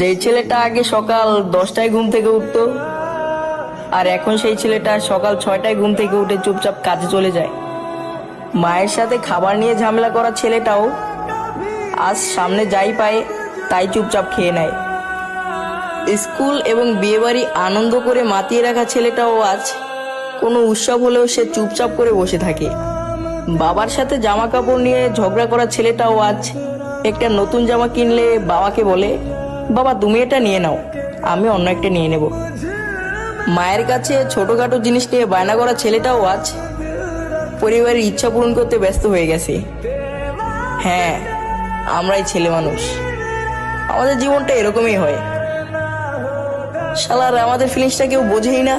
যেই ছেলেটা আগে সকাল 10টায় ঘুম থেকে উঠতো, আর এখন সেই ছেলেটা সকাল 6টায় ঘুম থেকে উঠে চুপচাপ কাজে চলে যায়। মায়ের সাথে খাবার নিয়ে ঝামেলা করা ছেলেটাও আজ সামনে যাই পায় তাই চুপচাপ খেয়ে নেয়। স্কুল এবং বিয়েবাড়ি আনন্দ করে মাতিয়ে রাখা ছেলেটাও আজ কোনো উৎসব হলেও সে চুপচাপ করে বসে থাকে। বাবার সাথে জামা কাপড় নিয়ে ঝগড়া করা ছেলেটাও আজ একটা নতুন জামা কিনলে বাবাকে বলে, বাবা তুমি এটা নিয়ে নাও, আমি অন্য একটা নিয়ে নেব। মায়ের কাছে ছোটখাটো জিনিস নিয়ে বায়না করা ছেলেটাও আজ পরিবারের ইচ্ছা পূরণ করতে ব্যস্ত হয়ে গেছে। হ্যাঁ, আমরাই ছেলে মানুষ, আমাদের জীবনটা এরকমই হয়। শালার আমাদের ফিলিংসটা কেউ বোঝেই না।